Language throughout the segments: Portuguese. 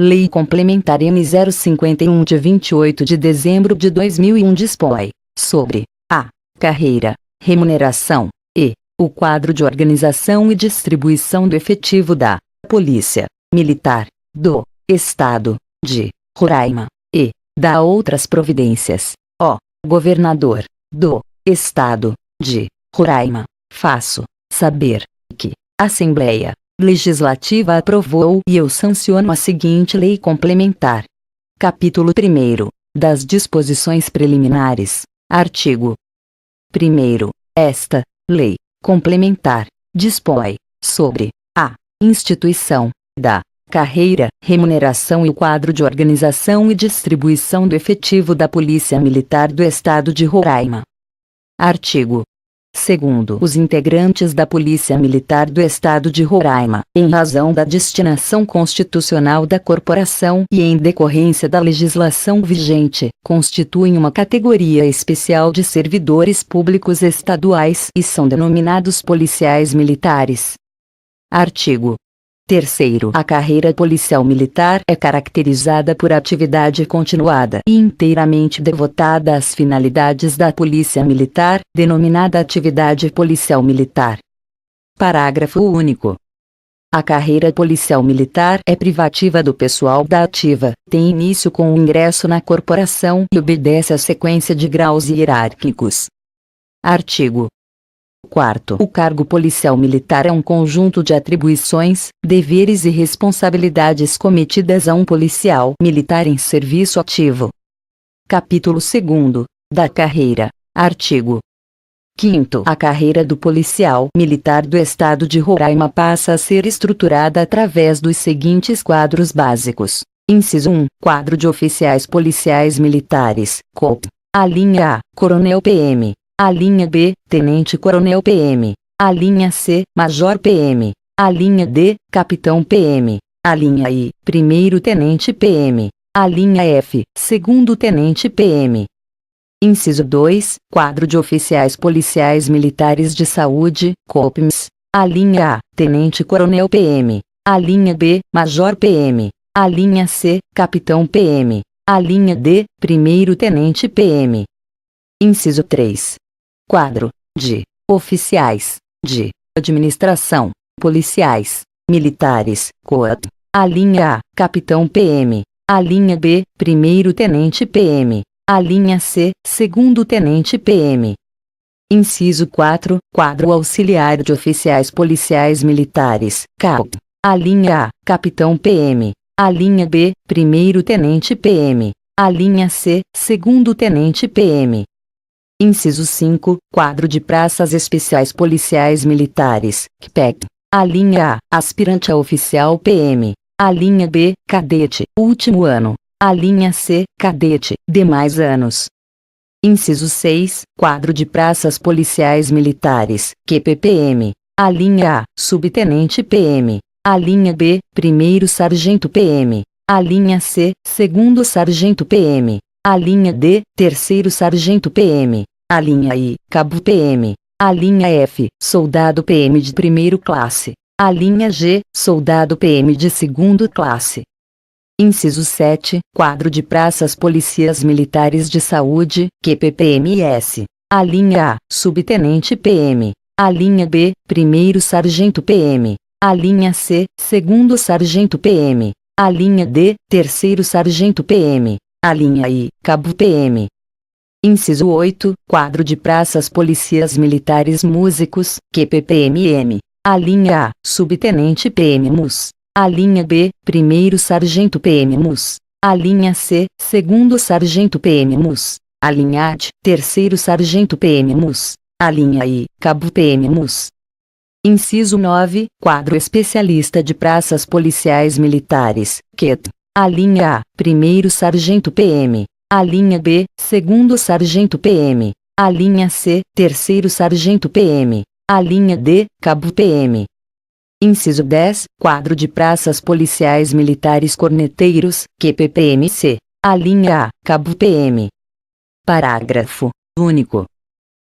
Lei Complementar M. 051 de 28 de dezembro de 2001 dispõe sobre a carreira, remuneração e o quadro de organização e distribuição do efetivo da Polícia Militar do Estado de Roraima e dá outras providências. Ó Governador do Estado de Roraima, faço saber que a Assembleia Legislativa aprovou e eu sanciono a seguinte Lei Complementar. Capítulo 1º, das Disposições Preliminares. Artigo 1º. Esta Lei Complementar dispõe sobre a instituição da carreira, remuneração e o quadro de organização e distribuição do efetivo da Polícia Militar do Estado de Roraima. Artigo 2º. Os integrantes da Polícia Militar do Estado de Roraima, em razão da destinação constitucional da corporação e em decorrência da legislação vigente, constituem uma categoria especial de servidores públicos estaduais e são denominados policiais militares. Artigo 3º. A carreira policial militar é caracterizada por atividade continuada e inteiramente devotada às finalidades da Polícia Militar, denominada atividade policial militar. Parágrafo único. A carreira policial militar é privativa do pessoal da ativa, tem início com o ingresso na corporação e obedece à sequência de graus hierárquicos. Artigo 4º. O cargo policial militar é um conjunto de atribuições, deveres e responsabilidades cometidas a um policial militar em serviço ativo. Capítulo 2º, da carreira. Artigo 5º. A carreira do policial militar do Estado de Roraima passa a ser estruturada através dos seguintes quadros básicos. Inciso 1. Quadro de oficiais policiais militares, COP. A linha A, Coronel PM. A linha B, Tenente Coronel PM. A linha C, Major PM. A linha D, Capitão PM. A linha I, Primeiro Tenente PM. A linha F, Segundo Tenente PM. Inciso 2, Quadro de Oficiais Policiais Militares de Saúde, COPMS. A linha A, Tenente Coronel PM. A linha B, Major PM. A linha C, Capitão PM. A linha D, Primeiro Tenente PM. Inciso 3. Quadro de oficiais de administração policiais militares, COAT. A linha A, Capitão PM. A linha B, Primeiro Tenente PM. A linha C, Segundo Tenente PM. Inciso 4, Quadro auxiliar de oficiais policiais militares, CAP. A linha A, Capitão PM. A linha B, Primeiro Tenente PM. A linha C, Segundo Tenente PM. Inciso 5, Quadro de praças especiais policiais militares, CPEC. A linha A, aspirante a oficial PM. A linha B, cadete, último ano. A linha C, cadete, demais anos. Inciso 6, Quadro de praças policiais militares, QPPM. A linha A, subtenente PM. A linha B, primeiro sargento PM. A linha C, segundo sargento PM. A linha D, terceiro sargento PM. A linha I, cabo PM. A linha F, soldado PM de primeiro classe. A linha G, soldado PM de segundo classe. Inciso 7, Quadro de praças policias militares de saúde, QPPMS. A linha A, subtenente PM. A linha B, primeiro sargento PM. A linha C, segundo sargento PM. A linha D, terceiro sargento PM. A linha I, cabo PM. Inciso 8, Quadro de praças policias militares músicos, QPPMM. A linha A, subtenente PM MUS. A linha B, primeiro sargento PM MUS. A linha C, segundo sargento PM MUS. A linha AD, terceiro sargento PM MUS. A linha I, cabo PM MUS. Inciso 9, Quadro especialista de praças policiais militares, QET. A linha A, primeiro sargento PM. A linha B, segundo sargento PM. A linha C, terceiro sargento PM. A linha D, cabo PM. Inciso 10, Quadro de praças policiais militares corneteiros, QPPMC. A linha A, cabo PM. Parágrafo único.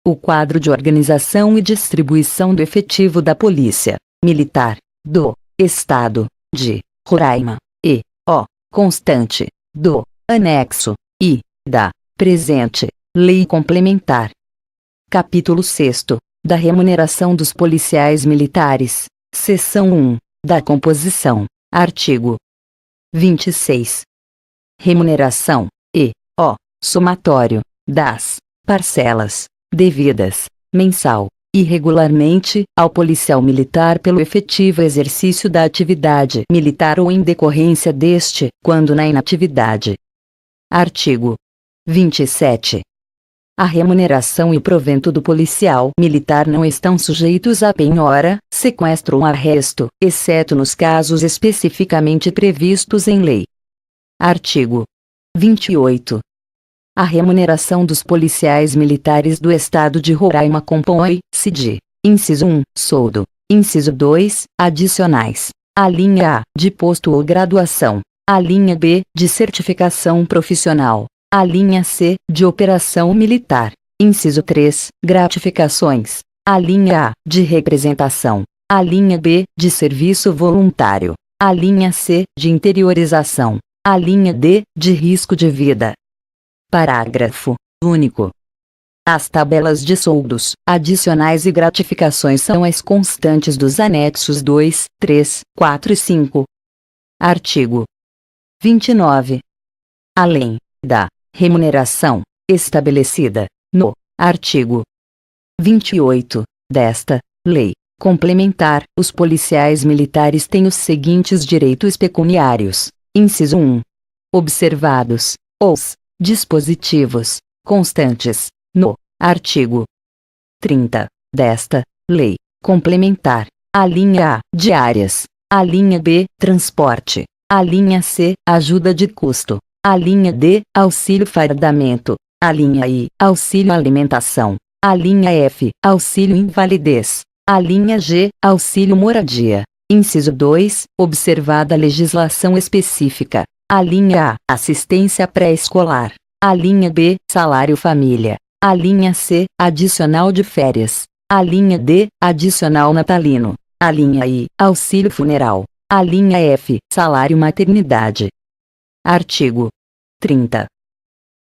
O quadro de organização e distribuição do efetivo da Polícia Militar do Estado de Roraima e o constante, do anexo I da presente Lei Complementar. Capítulo 6º, da remuneração dos policiais militares, seção 1, da composição, artigo 26. Remuneração, somatório, das parcelas, devidas, mensal, e regularmente, ao policial militar pelo efetivo exercício da atividade militar ou em decorrência deste, quando na inatividade. Artigo 27. A remuneração e o provento do policial militar não estão sujeitos a penhora, sequestro ou arresto, exceto nos casos especificamente previstos em lei. Artigo 28. A remuneração dos policiais militares do Estado de Roraima compõe-se de: inciso 1, soldo; inciso 2, adicionais; a linha A, de posto ou graduação; a linha B, de certificação profissional; a linha C, de operação militar; inciso 3, gratificações; a linha A, de representação; a linha B, de serviço voluntário; a linha C, de interiorização; a linha D, de risco de vida. Parágrafo único. As tabelas de soldos, adicionais e gratificações são as constantes dos anexos 2, 3, 4 e 5. Artigo 29. Além da remuneração estabelecida no artigo 28 desta Lei Complementar, os policiais militares têm os seguintes direitos pecuniários. Inciso 1. Observados os dispositivos constantes no artigo 30 desta Lei Complementar: a linha A, diárias; a linha B, transporte; a linha C, ajuda de custo; a linha D, auxílio fardamento; a linha I, auxílio alimentação; a linha F, auxílio invalidez; a linha G, auxílio moradia. Inciso 2, observada a legislação específica: a linha A, assistência pré-escolar; a linha B, salário família; a linha C, adicional de férias; a linha D, adicional natalino; a linha I, auxílio funeral; a linha F, salário maternidade. Artigo 30.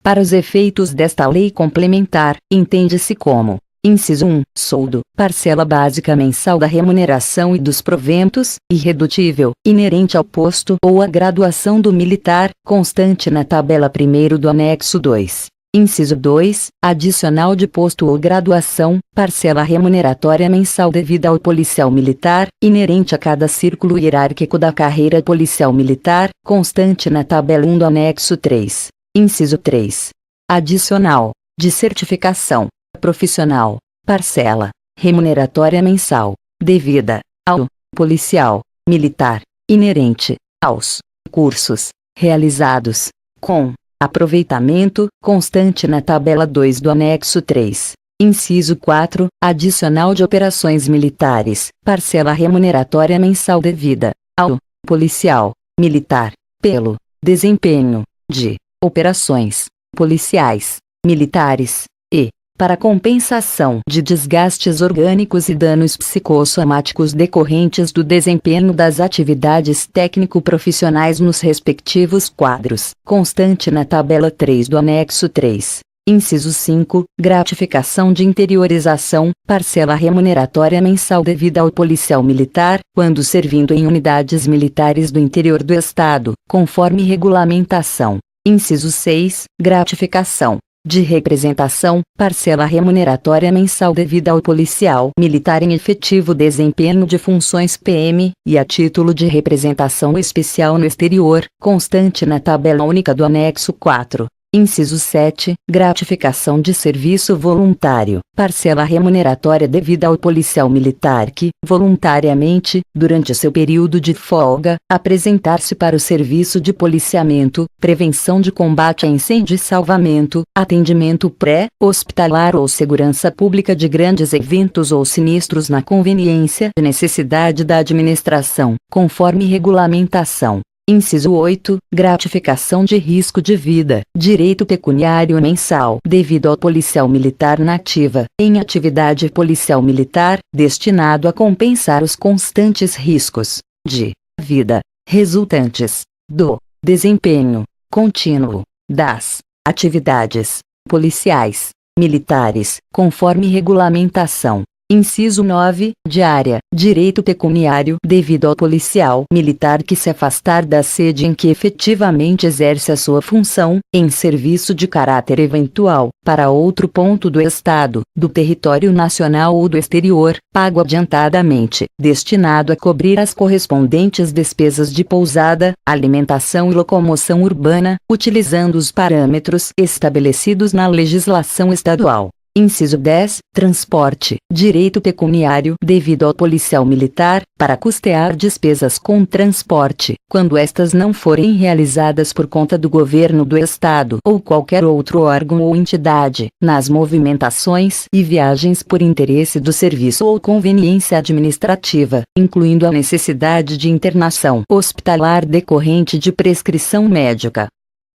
Para os efeitos desta lei complementar, entende-se como: inciso 1, soldo, parcela básica mensal da remuneração e dos proventos, irredutível, inerente ao posto ou à graduação do militar, constante na tabela 1º do anexo 2. Inciso 2, adicional de posto ou graduação, parcela remuneratória mensal devida ao policial militar, inerente a cada círculo hierárquico da carreira policial militar, constante na tabela 1 do anexo 3. Inciso 3. Adicional de certificação profissional, parcela remuneratória mensal, devida ao policial militar, inerente aos cursos realizados com aproveitamento, constante na tabela 2 do anexo 3. Inciso 4, adicional de operações militares, parcela remuneratória mensal devida ao policial militar, pelo desempenho de operações policiais militares, e para compensação de desgastes orgânicos e danos psicossomáticos decorrentes do desempenho das atividades técnico-profissionais nos respectivos quadros, constante na tabela 3 do anexo 3. Inciso 5, gratificação de interiorização, parcela remuneratória mensal devida ao policial militar, quando servindo em unidades militares do interior do Estado, conforme regulamentação. Inciso 6, gratificação de representação, parcela remuneratória mensal devida ao policial militar em efetivo desempenho de funções PM, e a título de representação especial no exterior, constante na tabela única do anexo 4. Inciso 7, gratificação de serviço voluntário, parcela remuneratória devida ao policial militar que, voluntariamente, durante seu período de folga, apresentar-se para o serviço de policiamento, prevenção de combate a incêndio e salvamento, atendimento pré-hospitalar ou segurança pública de grandes eventos ou sinistros na conveniência e necessidade da administração, conforme regulamentação. Inciso 8, gratificação de risco de vida, direito pecuniário mensal devido ao policial militar na ativa, em atividade policial militar, destinado a compensar os constantes riscos de vida resultantes do desempenho contínuo das atividades policiais, militares, conforme regulamentação. Inciso 9, diária, direito pecuniário devido ao policial militar que se afastar da sede em que efetivamente exerce a sua função, em serviço de caráter eventual, para outro ponto do Estado, do território nacional ou do exterior, pago adiantadamente, destinado a cobrir as correspondentes despesas de pousada, alimentação e locomoção urbana, utilizando os parâmetros estabelecidos na legislação estadual. Inciso 10, transporte, direito pecuniário devido ao policial militar, para custear despesas com transporte, quando estas não forem realizadas por conta do governo do Estado ou qualquer outro órgão ou entidade, nas movimentações e viagens por interesse do serviço ou conveniência administrativa, incluindo a necessidade de internação hospitalar decorrente de prescrição médica.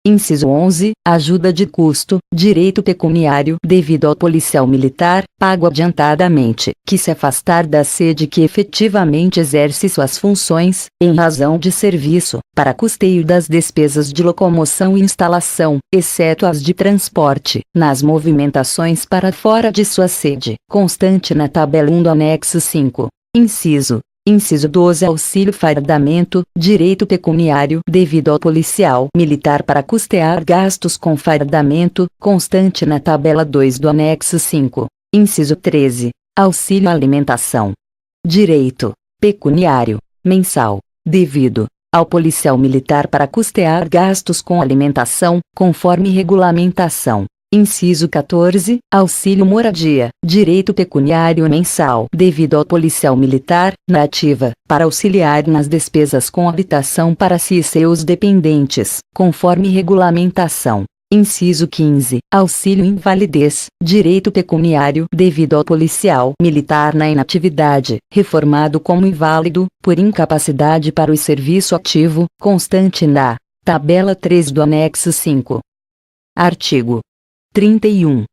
Inciso 11, ajuda de custo, direito pecuniário devido ao policial militar, pago adiantadamente, que se afastar da sede que efetivamente exerce suas funções, em razão de serviço, para custeio das despesas de locomoção e instalação, exceto as de transporte, nas movimentações para fora de sua sede, constante na tabela 1 do anexo 5. Inciso 12, auxílio fardamento, direito pecuniário devido ao policial militar para custear gastos com fardamento, constante na tabela 2 do anexo 5. Inciso 13, auxílio alimentação, direito pecuniário mensal devido ao policial militar para custear gastos com alimentação, conforme regulamentação. Inciso 14, auxílio moradia, direito pecuniário mensal devido ao policial militar, na ativa, para auxiliar nas despesas com habitação para si e seus dependentes, conforme regulamentação. Inciso 15, auxílio invalidez, direito pecuniário devido ao policial militar na inatividade, reformado como inválido, por incapacidade para o serviço ativo, constante na tabela 3 do anexo 5. Artigo 31.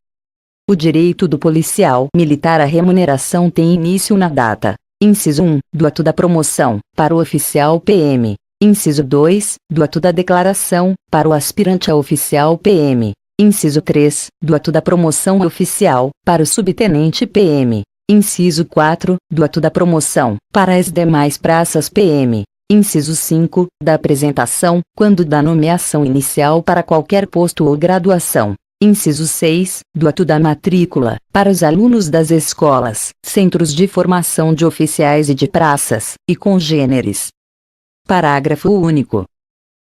O direito do policial militar à remuneração tem início na data, inciso 1, do ato da promoção, para o oficial PM. Inciso 2, do ato da declaração, para o aspirante a oficial PM. Inciso 3, do ato da promoção oficial, para o subtenente PM. Inciso 4, do ato da promoção, para as demais praças PM. Inciso 5, da apresentação, quando da nomeação inicial para qualquer posto ou graduação. Inciso 6, do ato da matrícula, para os alunos das escolas, centros de formação de oficiais e de praças, e congêneres. Parágrafo único.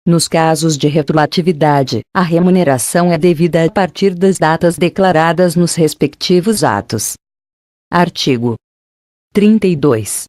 Nos casos de retroatividade, a remuneração é devida a partir das datas declaradas nos respectivos atos. Artigo 32.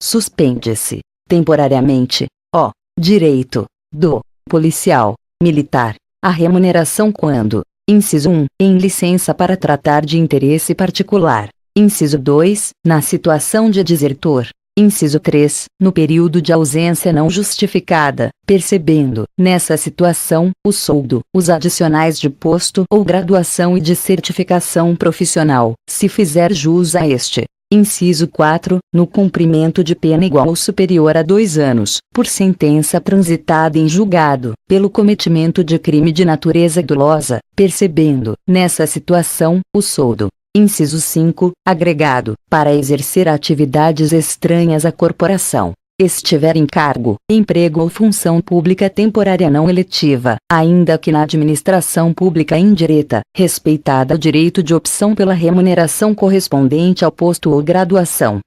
Suspende-se, temporariamente, o direito do policial militar à remuneração quando: inciso 1, em licença para tratar de interesse particular. Inciso 2, na situação de desertor. Inciso 3, no período de ausência não justificada, percebendo, nessa situação, o soldo, os adicionais de posto ou graduação e de certificação profissional, se fizer jus a este. Inciso 4, no cumprimento de pena igual ou superior a 2 anos, por sentença transitada em julgado, pelo cometimento de crime de natureza dolosa, percebendo, nessa situação, o soldo. Inciso 5, agregado, para exercer atividades estranhas à corporação. Estiver em cargo, emprego ou função pública temporária não eletiva, ainda que na administração pública indireta, respeitada o direito de opção pela remuneração correspondente ao posto ou graduação.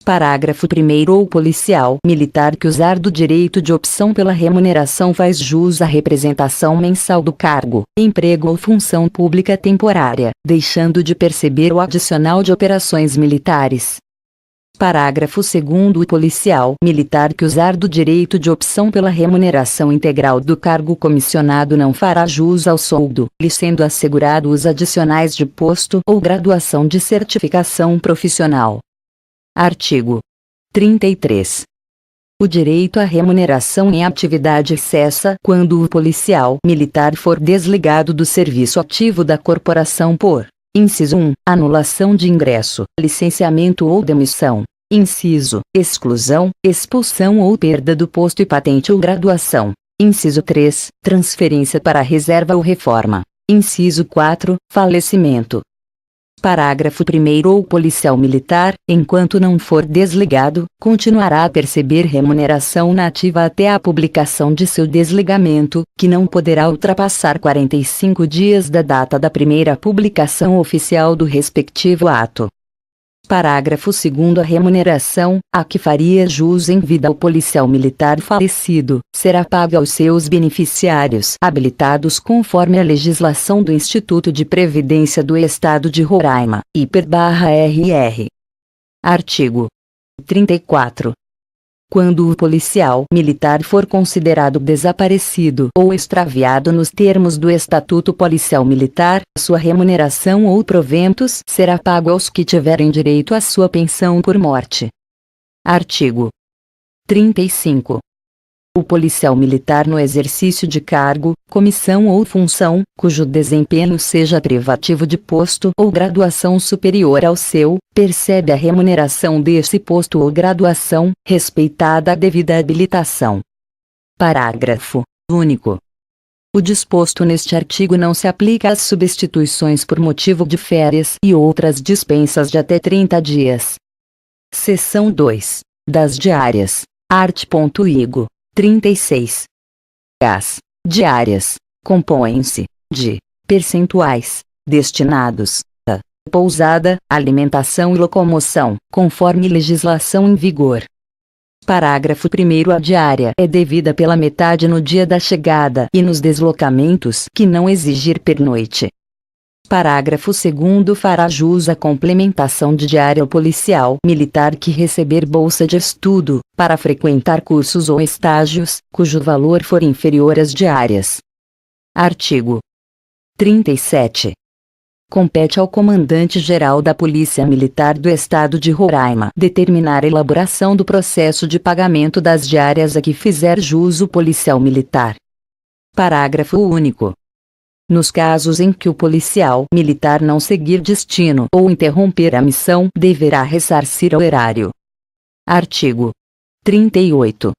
Parágrafo 1º. O policial militar que usar do direito de opção pela remuneração faz jus à representação mensal do cargo, emprego ou função pública temporária, deixando de perceber o adicional de operações militares. Parágrafo 2º. O policial militar que usar do direito de opção pela remuneração integral do cargo comissionado não fará jus ao soldo, lhe sendo assegurado os adicionais de posto ou graduação de certificação profissional. Artigo 33. O direito à remuneração em atividade cessa quando o policial militar for desligado do serviço ativo da corporação por: inciso 1, anulação de ingresso, licenciamento ou demissão. Inciso, exclusão, expulsão ou perda do posto e patente ou graduação. Inciso 3, transferência para reserva ou reforma. Inciso 4, falecimento. Parágrafo 1º. O policial militar, enquanto não for desligado, continuará a perceber remuneração nativa até a publicação de seu desligamento, que não poderá ultrapassar 45 dias da data da primeira publicação oficial do respectivo ato. Parágrafo 2º. A remuneração, a que faria jus em vida ao policial militar falecido, será paga aos seus beneficiários habilitados conforme a legislação do Instituto de Previdência do Estado de Roraima, IPER/RR. Artigo 34. Quando o policial militar for considerado desaparecido ou extraviado nos termos do Estatuto Policial Militar, sua remuneração ou proventos será pago aos que tiverem direito à sua pensão por morte. Artigo 35. O policial militar no exercício de cargo, comissão ou função, cujo desempenho seja privativo de posto ou graduação superior ao seu, percebe a remuneração desse posto ou graduação, respeitada a devida habilitação. Parágrafo único. O disposto neste artigo não se aplica às substituições por motivo de férias e outras dispensas de até 30 dias. Seção 2. Das diárias. Art.igo. 36. As diárias compõem-se de percentuais destinados a pousada, alimentação e locomoção, conforme legislação em vigor. Parágrafo 1º. A diária é devida pela metade no dia da chegada e nos deslocamentos que não exigir pernoite. Parágrafo 2º. Fará jus à complementação de diária ao policial militar que receber bolsa de estudo, para frequentar cursos ou estágios, cujo valor for inferior às diárias. Artigo 37. Compete ao Comandante-Geral da Polícia Militar do Estado de Roraima determinar a elaboração do processo de pagamento das diárias a que fizer jus o policial militar. Parágrafo único. Nos casos em que o policial militar não seguir destino ou interromper a missão, deverá ressarcir ao erário. Artigo 38.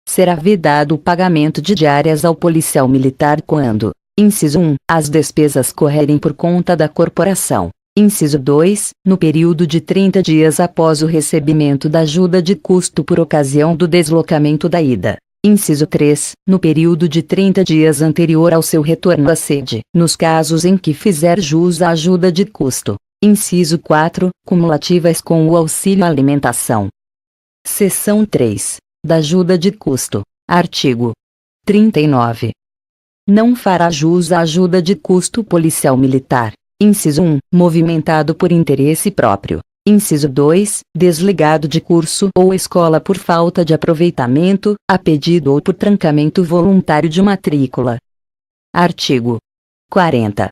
Será vedado o pagamento de diárias ao policial militar quando: inciso 1, as despesas correrem por conta da corporação. Inciso 2, no período de 30 dias após o recebimento da ajuda de custo por ocasião do deslocamento da ida. Inciso 3, no período de 30 dias anterior ao seu retorno à sede, nos casos em que fizer jus à ajuda de custo. Inciso 4, cumulativas com o auxílio alimentação. Seção 3. Da ajuda de custo. Artigo 39. Não fará jus à ajuda de custo policial militar. Inciso 1, movimentado por interesse próprio. Inciso 2, desligado de curso ou escola por falta de aproveitamento, a pedido ou por trancamento voluntário de matrícula. Artigo 40.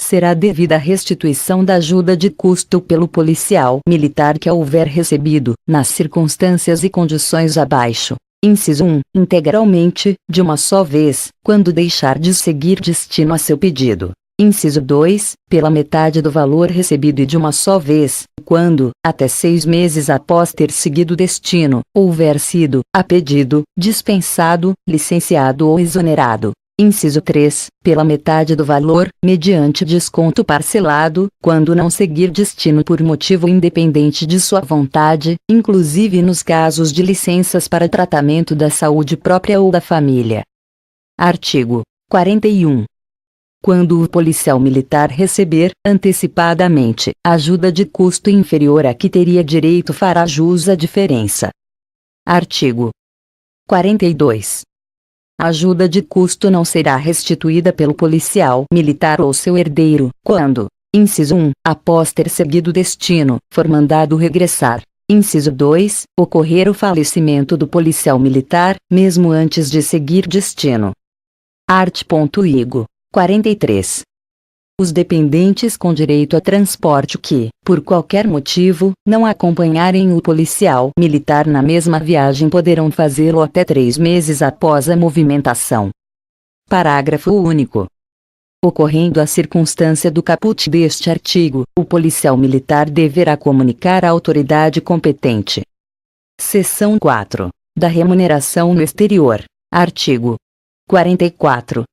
Será devida a restituição da ajuda de custo pelo policial militar que a houver recebido, nas circunstâncias e condições abaixo. Inciso 1, integralmente, de uma só vez, quando deixar de seguir destino a seu pedido. Inciso 2, pela metade do valor recebido e de uma só vez, quando, até 6 meses após ter seguido destino, houver sido, a pedido, dispensado, licenciado ou exonerado. Inciso 3, pela metade do valor, mediante desconto parcelado, quando não seguir destino por motivo independente de sua vontade, inclusive nos casos de licenças para tratamento da saúde própria ou da família. Artigo 41. Quando o policial militar receber, antecipadamente, ajuda de custo inferior a que teria direito, fará jus à diferença. Artigo 42. A ajuda de custo não será restituída pelo policial militar ou seu herdeiro, quando: inciso 1, após ter seguido destino, for mandado regressar. Inciso 2, ocorrer o falecimento do policial militar, mesmo antes de seguir destino. Art.igo. 43. Os dependentes com direito a transporte que, por qualquer motivo, não acompanharem o policial militar na mesma viagem poderão fazê-lo até 3 meses após a movimentação. Parágrafo único. Ocorrendo a circunstância do caput deste artigo, o policial militar deverá comunicar à autoridade competente. Seção 4. Da remuneração no exterior. Artigo 44.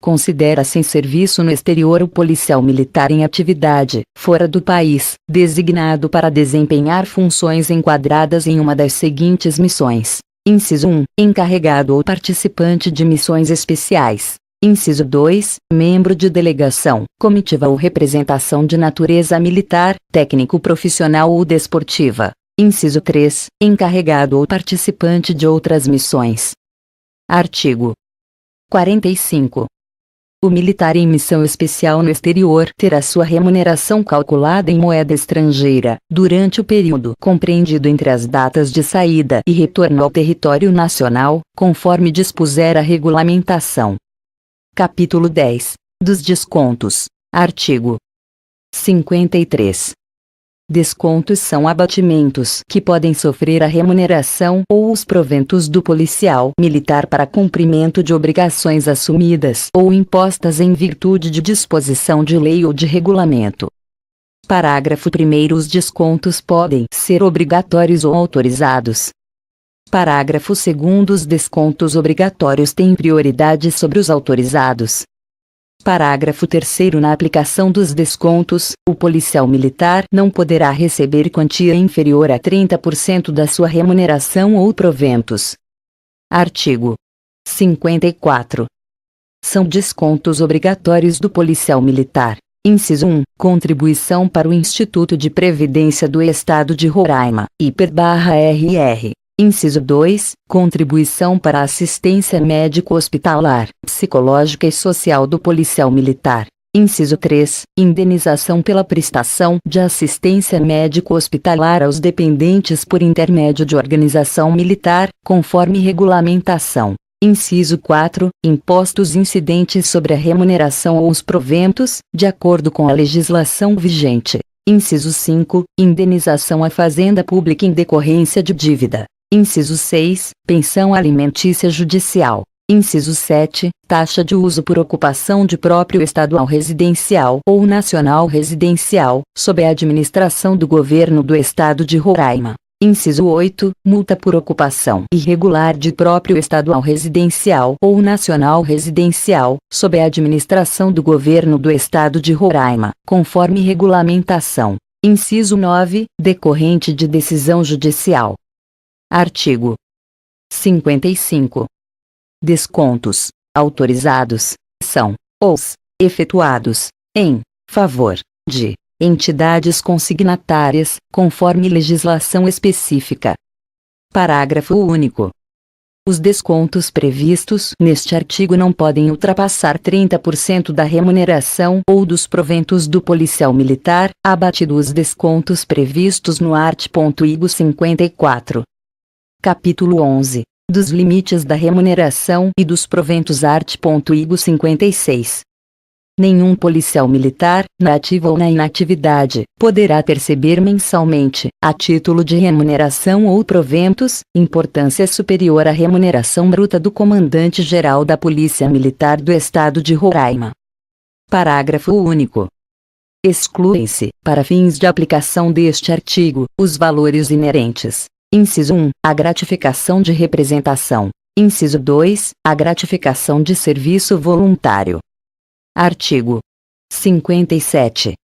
Considera-se em serviço no exterior o policial militar em atividade, fora do país, designado para desempenhar funções enquadradas em uma das seguintes missões. Inciso 1. Encarregado ou participante de missões especiais. Inciso 2. Membro de delegação, comitiva ou representação de natureza militar, técnico profissional ou desportiva. Inciso 3. Encarregado ou participante de outras missões. Artigo 45. O militar em missão especial no exterior terá sua remuneração calculada em moeda estrangeira, durante o período compreendido entre as datas de saída e retorno ao território nacional, conforme dispuser a regulamentação. Capítulo 10. Dos descontos. Artigo 53. Descontos são abatimentos que podem sofrer a remuneração ou os proventos do policial militar para cumprimento de obrigações assumidas ou impostas em virtude de disposição de lei ou de regulamento. Parágrafo 1º. Os descontos podem ser obrigatórios ou autorizados. Parágrafo 2º. Os descontos obrigatórios têm prioridade sobre os autorizados. Parágrafo 3º. Na aplicação dos descontos, o policial militar não poderá receber quantia inferior a 30% da sua remuneração ou proventos. Artigo 54. São descontos obrigatórios do policial militar. Inciso 1. Contribuição para o Instituto de Previdência do Estado de Roraima, IPER/RR. Inciso 2. Contribuição para a assistência médico-hospitalar, psicológica e social do policial militar. Inciso 3. Indenização pela prestação de assistência médico-hospitalar aos dependentes por intermédio de organização militar, conforme regulamentação. Inciso 4. Impostos incidentes sobre a remuneração ou os proventos, de acordo com a legislação vigente. Inciso 5. Indenização à Fazenda Pública em decorrência de dívida. Inciso 6. Pensão alimentícia judicial. Inciso 7. Taxa de uso por ocupação de próprio estadual residencial ou nacional residencial, sob a administração do Governo do Estado de Roraima. Inciso 8. Multa por ocupação irregular de próprio estadual residencial ou nacional residencial, sob a administração do Governo do Estado de Roraima, conforme regulamentação. Inciso 9. Decorrente de decisão judicial. Artigo 55. Descontos autorizados são os efetuados em favor de entidades consignatárias, conforme legislação específica. Parágrafo único. Os descontos previstos neste artigo não podem ultrapassar 30% da remuneração ou dos proventos do policial militar, abatido os descontos previstos no art.igo 54. Capítulo 11. Dos limites da remuneração e dos proventos art.igo 56. Nenhum policial militar, na ativa ou na inatividade, poderá perceber mensalmente, a título de remuneração ou proventos, importância superior à remuneração bruta do Comandante-Geral da Polícia Militar do Estado de Roraima. Parágrafo único. Excluem-se, para fins de aplicação deste artigo, os valores inerentes. Inciso 1. A gratificação de representação. Inciso 2. A gratificação de serviço voluntário. Artigo 57.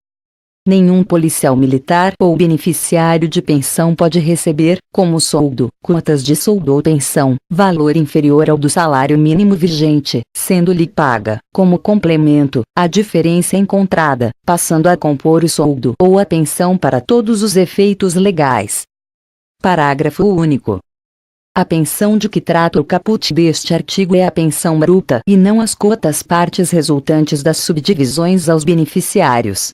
Nenhum policial militar ou beneficiário de pensão pode receber, como soldo, quotas de soldo ou pensão, valor inferior ao do salário mínimo vigente, sendo-lhe paga, como complemento, a diferença encontrada, passando a compor o soldo ou a pensão para todos os efeitos legais. Parágrafo único. A pensão de que trata o caput deste artigo é a pensão bruta e não as cotas partes resultantes das subdivisões aos beneficiários.